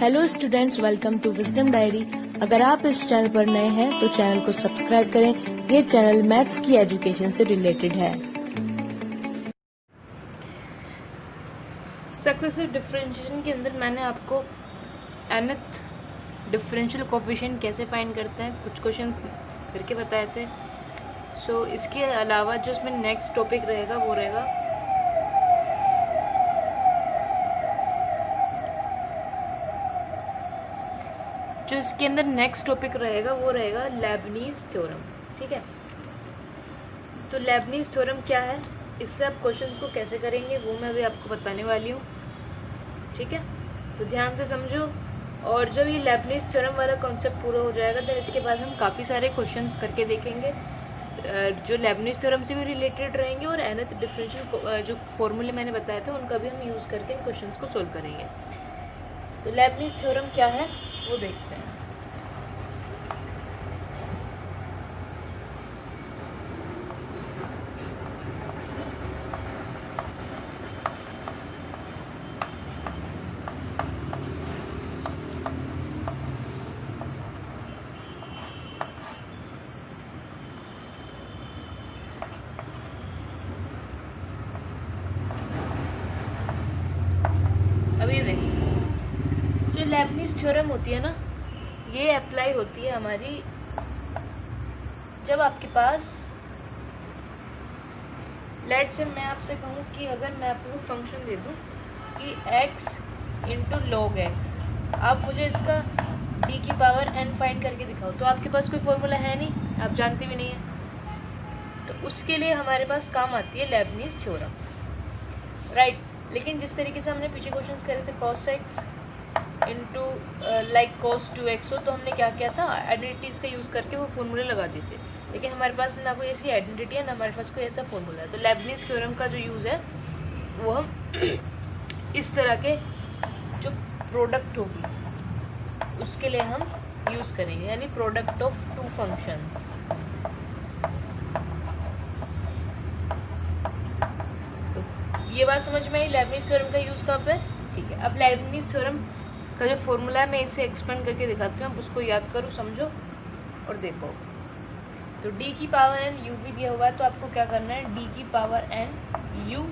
Hello students, welcome to Wisdom Diary. अगर आप इस चैनल पर नए हैं तो चैनल को सब्सक्राइब करें। ये चैनल मैथ्स की एजुकेशन से रिलेटेड है। सक्सेसिव डिफरेंशिएशन के अंदर मैंने आपको nth डिफरेंशियल कोफिशिएंट कैसे फाइंड करते हैं कुछ क्वेश्चंस करके बताए थे। सो इसके अलावा जो इसमें नेक्स्ट टॉपिक रहेगा वो रहेगा जो इसके अंदर नेक्स्ट टॉपिक रहेगा वो रहेगा लेबनीज थ्योरम। ठीक है, तो लेबनीज थ्योरम क्या है, इससे आप क्वेश्चंस को कैसे करेंगे वो मैं अभी आपको बताने वाली हूँ। ठीक है, तो ध्यान से समझो। और जब ये लेबनीज थ्योरम वाला कॉन्सेप्ट पूरा हो जाएगा तो इसके बाद हम काफ़ी सारे क्वेश्चंस करके देखेंगे जो लेबनीज थ्योरम से भी रिलेटेड रहेंगे और nth डिफरेंशियल जो फॉर्मूले मैंने बताए थे उनका भी हम यूज़ करके इन क्वेश्चंस को सोल्व करेंगे। तो लेबनीज थ्योरम क्या है वो देखते हैं। अब ये देखिए, जो लेबनीज थ्योरम होती है ना, ये अप्लाई होती है हमारी जब आपके पास लेट से मैं आपसे कहूँ कि अगर मैं आपको फंक्शन दे दूँ कि x इंटू लॉग एक्स, आप मुझे इसका d की पावर n फाइंड करके दिखाओ, तो आपके पास कोई फॉर्मूला है नहीं, आप जानते भी नहीं है, तो उसके लिए हमारे पास काम आती है लेबनीज थ्योरम, राइट। लेकिन जिस तरीके से हमने पीछे क्वेश्चंस करे थे cos x into like cos 2x हो, तो हमने क्या किया था, आइडेंटिटीज का यूज़ करके वो फॉर्मूले लगा देते थे। लेकिन हमारे पास ना कोई ऐसी आइडेंटिटी है ना हमारे पास कोई ऐसा फॉर्मूला है, तो लेबनीज थ्योरम का जो यूज़ है वो हम इस तरह के जो प्रोडक्ट होगी उसके लिए हम यूज़ करेंगे, यानी प्रोडक्ट ऑफ टू फंक्शंस। तो ये बात समझ में आई लेबनीज थ्योरम का यूज़ कहाँ पे। ठीक है, अब लेबनीज थ्योरम का जो फॉर्मूला है मैं इसे एक्सपेंड करके दिखाती हूँ, आप उसको याद करो, समझो और देखो। तो d की पावर n u भी दिया हुआ है, तो आपको क्या करना है, d की power n u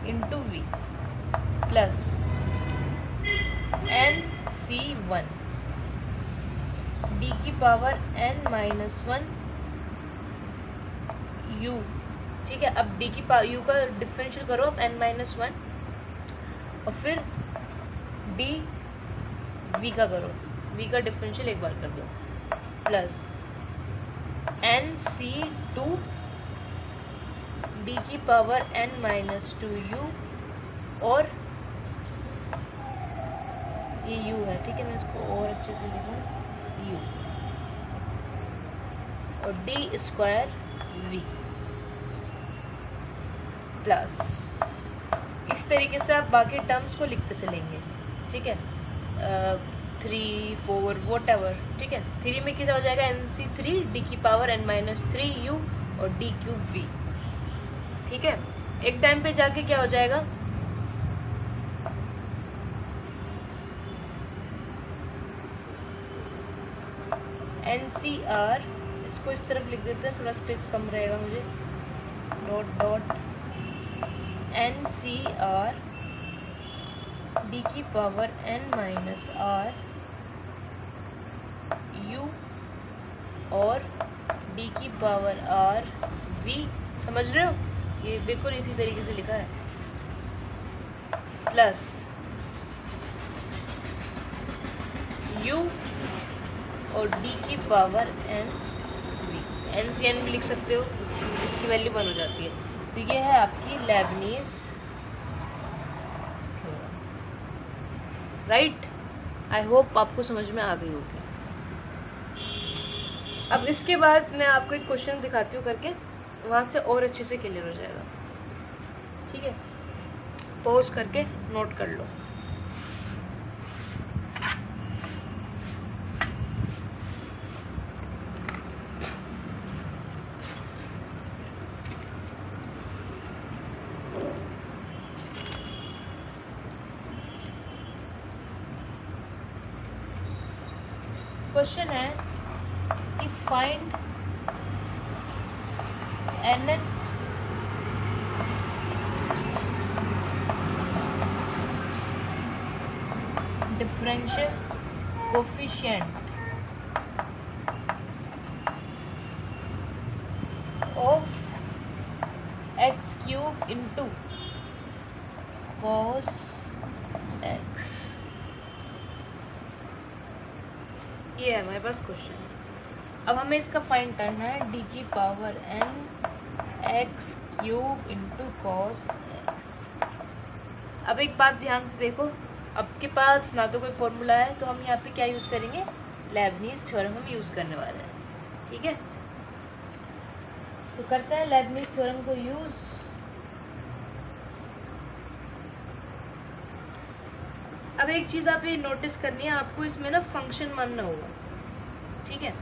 into v plus n c1 d की पावर n माइनस 1 u। ठीक है, अब d की पावर u का डिफरेंशियल करो अब n माइनस 1 और फिर d v का करो, v का डिफरेंशियल एक बार कर दो, प्लस n c2 d की पावर n माइनस 2u और ये u है, ठीक है, मैं इसको और अच्छे से लिखूँ, u और d स्क्वायर v प्लस इस तरीके से आप बाकी टर्म्स को लिखते चलेंगे। ठीक है, 3 4 वॉट एवर। ठीक है, 3 में किसा हो जाएगा nc3 d की पावर n माइनस 3u और d क्यूब v। ठीक है, एक टाइम पे जाके क्या हो जाएगा, ncr, इसको इस तरफ लिख देते हैं, थोड़ा स्पेस कम रहेगा मुझे, डॉट डॉट ncr d की power n minus r u और d की पावर r v। समझ रहे हो, ये बिल्कुल इसी तरीके से लिखा है, प्लस u और d की पावर n v, n सी n भी लिख सकते हो, इसकी वैल्यू 1 हो जाती है। तो ये है आपकी Lebanese theorem, right. I hope आपको समझ में आ गई होगी। अब इसके बाद मैं आपको एक क्वेश्चन दिखाती हूँ करके, वहाँ से और अच्छे से क्लियर हो जाएगा। ठीक है, पॉज करके नोट कर लो। क्वेश्चन है कि find nth differential coefficient of x cube into cos x। ये है हमारे पास क्वेश्चन। अब हमें इसका फाइंड करना है डी की power n x cube into cos x। अब एक बात ध्यान से देखो, आपके पास ना तो कोई फॉर्मूला है, तो हम यहाँ पे क्या यूज़ करेंगे, लेबनीज थ्योरम हम यूज़ करने वाले हैं। ठीक है, तो करते हैं लेबनीज थ्योरम को यूज़। अब एक चीज़ आप ये नोटिस करनी है, आपको इसमें ना फंक्शन मानना होगा। ठीक है,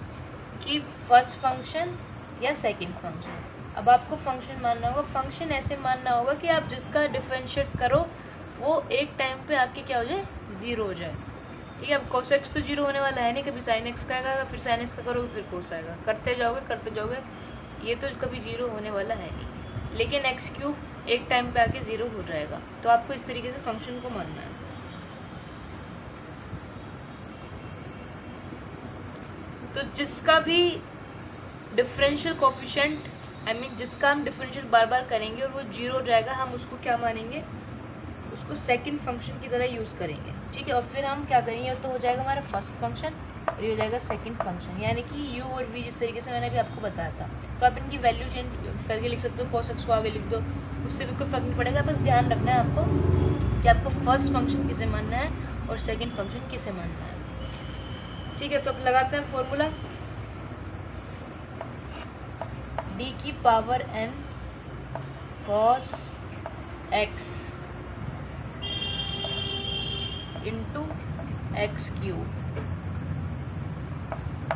कि फर्स्ट फंक्शन या सेकंड फंक्शन। अब आपको फंक्शन मानना होगा। फंक्शन ऐसे मानना होगा कि आप जिसका डिफरेंशिएट करो वो एक टाइम पे आपके क्या हो जाए, ज़ीरो हो जाए। ठीक है, अब cos x तो जीरो होने वाला है नहीं, कभी sin x का आएगा, फिर sin x का करोगे फिर cos आएगा, करते जाओगे, ये तो कभी जीरो होने वाला है नहीं। लेकिन x क्यूब एक टाइम पे आके ज़ीरो हो जाएगा, तो आपको इस तरीके से फंक्शन को मानना है। तो जिसका भी डिफरेंशियल कोफिशिएंट जिसका हम डिफरेंशियल बार बार करेंगे और वो जीरो हो जाएगा, हम उसको क्या मानेंगे, उसको सेकंड फंक्शन की तरह यूज़ करेंगे। ठीक है, और फिर हम क्या करेंगे, तो हो जाएगा हमारा फर्स्ट फंक्शन और ये हो जाएगा सेकंड फंक्शन, यानी कि u और v जिस तरीके से मैंने अभी आपको बताया था। तो आप इनकी वैल्यू चेंज करके लिख सकते हो, cos x को आगे लिख दो, उससे भी कोई फर्क नहीं पड़ेगा। बस ध्यान रखना है आपको कि आपको फर्स्ट फंक्शन किसे मानना है और सेकेंड फंक्शन किसे मानना है। ठीक है, तो अब लगाते हैं फॉर्मूला, d की power n cos x into x cube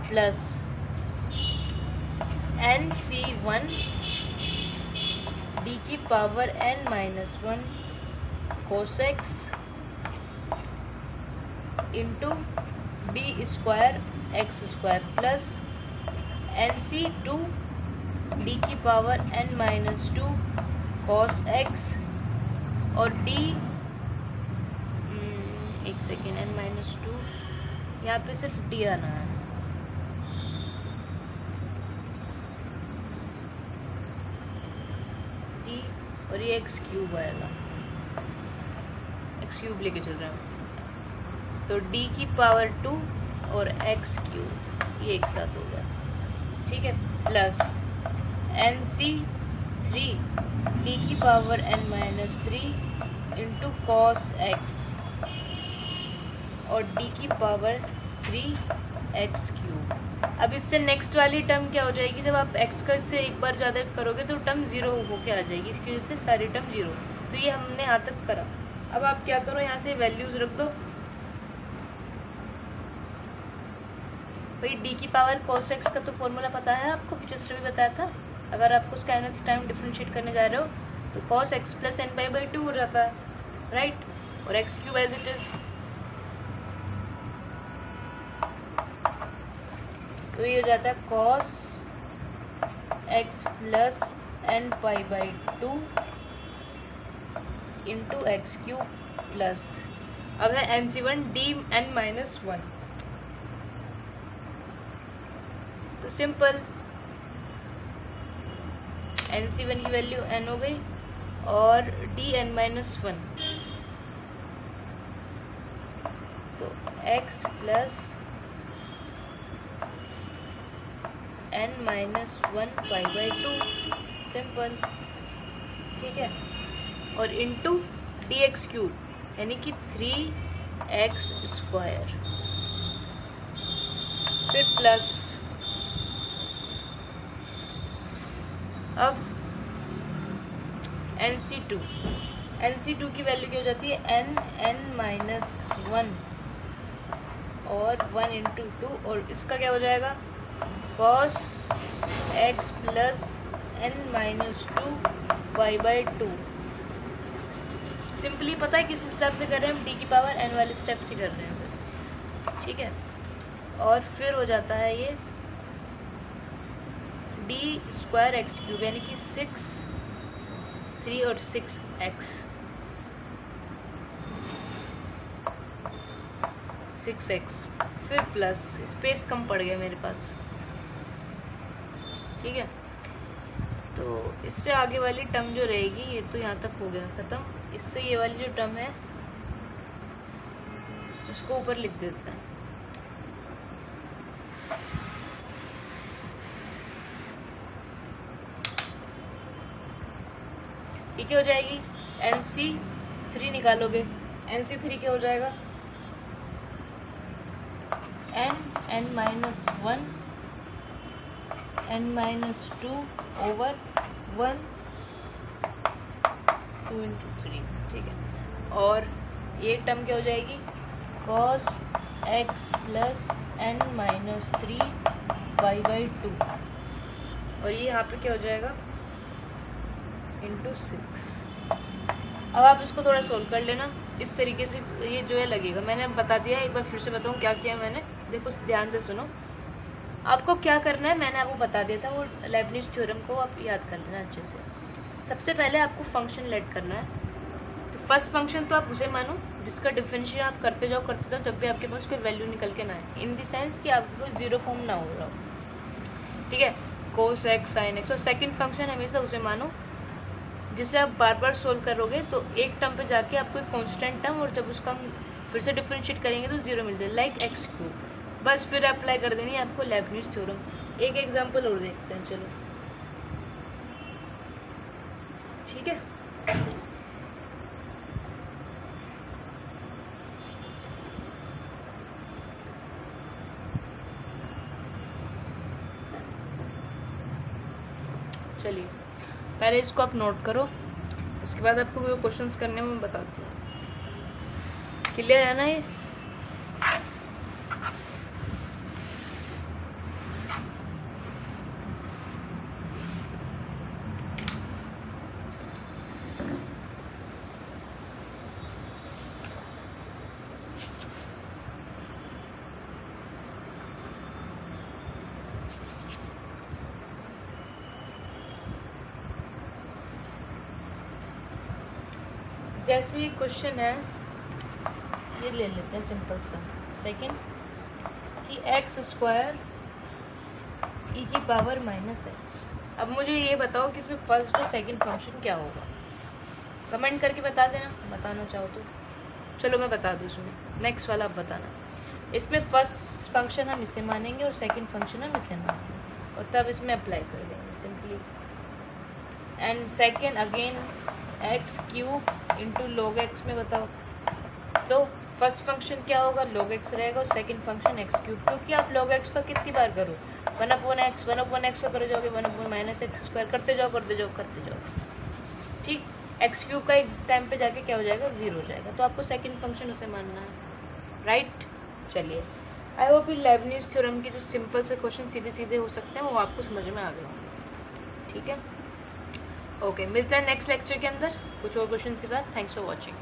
plus NC1 d की power n minus 1 cos x into D square x square plus NC2 d की power n minus 2 cos x और d एक second n minus 2, यहाँ पे सिर्फ d आना है, d और ये x क्यूब आएगा, x क्यूब लेके चल रहे हैं, तो d की पावर 2 और x क्यूब ये एक साथ हो गया। ठीक है, प्लस NC3 d की power n minus 3 into cos x और d की पावर 3x क्यूब। अब इससे नेक्स्ट वाली टर्म क्या हो जाएगी, जब आप x का इससे एक बार ज़्यादा करोगे तो टर्म ज़ीरो होके आ जाएगी, इसकी वजह से सारी टर्म ज़ीरो। तो ये हमने यहाँ तक करा। अब आप क्या करो, यहाँ से वैल्यूज़ रख दो। भाई d की पावर cos x का तो फॉर्मूला पता है आपको, पिछले भी बताया था। अगर आपको उसका nth टाइम डिफरेंशिएट करने जा रहे हो तो cos x plus n pi by 2 हो जाता है, राइट, और x cube as it is. तो ये हो जाता है cos x plus n pi by 2 into x cube plus, अब है NC1 d n माइनस 1। तो सिंपल NC1 की वैल्यू n हो गई और dn माइनस 1, तो x plus n minus 1 pi by 2, simple. ठीक है, और इंटू dx क्यूब यानी कि 3x स्क्वायर, फिर प्लस, अब NC2 की वैल्यू क्या हो जाती है, n माइनस 1 और 1 इंटू 2, और इसका क्या हो जाएगा cos x plus n minus 2 pi by 2। Simply पता है किस हिसाब से कर रहे हैं हम, d की पावर n वाले स्टेप से कर रहे हैं सर। ठीक है, और फिर हो जाता है ये डी स्क्वायर एक्स क्यूब, यानी कि 3 और 6x, फिर प्लस, स्पेस कम पड़ गया मेरे पास, ठीक है। तो इससे आगे वाली टर्म जो रहेगी, ये तो यहाँ तक हो गया खत्म। इससे ये वाली जो टर्म है इसको ऊपर लिख देते हैं। ये क्या हो जाएगी, NC3 निकालोगे, NC3 क्या हो जाएगा, n -1 n-2 over 1 2 into 3, ठीक है। और ये टर्म क्या हो जाएगी, cos x plus n-3 y/2, और ये यहाँ पे क्या हो जाएगा into 6। अब आप इसको थोड़ा सोल्व कर लेना इस तरीके से, ये जो है लगेगा। मैंने बता दिया, एक बार फिर से बताऊँ क्या किया मैंने, देखो ध्यान से सुनो। आपको क्या करना है मैंने आपको बता दिया था, वो लेबनिज थ्योरम को आप याद कर लेना अच्छे से। सबसे पहले आपको फंक्शन लेट करना है। तो फर्स्ट फंक्शन तो आप उसे मानो जिसका डिफरेंशिएट आप करते जाओ जब भी आपके पास कोई वैल्यू निकल के ना आए, इन द सेंस कि आपको जीरो फॉर्म ना हो रहा हो, ठीक है, कोस एक्स साइन एक्स। और सेकेंड फंक्शन हमेशा उसे मानो जिसे आप बार बार सोल्व करोगे तो एक टर्म पे जाके आपको एक कॉन्स्टेंट टर्म, और जब उसका हम फिर से डिफरेंशिएट करेंगे तो जीरो मिल जाए, लाइक एक्स क्यूब। बस फिर अप्लाई कर देनी है आपको लेबनिज थ्योरम। एक एग्जांपल और देखते हैं, चलो, ठीक है। चलिए पहले इसको आप नोट करो, उसके बाद आपको जो क्वेश्चंस करने में मैं बताती हूँ। क्लियर है ना ये? जैसे ये क्वेश्चन है, ये ले लेते हैं सिंपल सा। सेकंड कि x² e⁻⁻x। अब मुझे ये बताओ कि इसमें फर्स्ट और सेकंड फंक्शन क्या होगा, कमेंट करके बता देना, बताना चाहो तो। चलो मैं बता दूँ, इसमें नेक्स्ट वाला आप बताना। इसमें फर्स्ट फंक्शन हम इसे मानेंगे और सेकंड फंक्शन हम इसे मानेंगे, और तब इसमें अप्लाई कर देंगे simply. And second again x³ into log x में बताओ, तो फर्स्ट फंक्शन क्या होगा, log x रहेगा, और सेकंड फंक्शन x³, क्योंकि आप log x का कितनी बार करो, 1/x को कर जाओगे, 1/-x² करते जाओ, ठीक। x³ का एक टाइम पे जाके क्या हो जाएगा, 0 हो जाएगा, तो आपको सेकंड फंक्शन उसे मानना है, राइट। चलिए, आई होप ये लेबनिज थ्योरम के जो सिंपल से क्वेश्चन सीधे हो सकते हैं वो आपको समझ में आ गए होंगे, ठीक है। ओके, मिलते हैं नेक्स्ट लेक्चर के अंदर कुछ और क्वेश्चंस के साथ। Thanks for watching.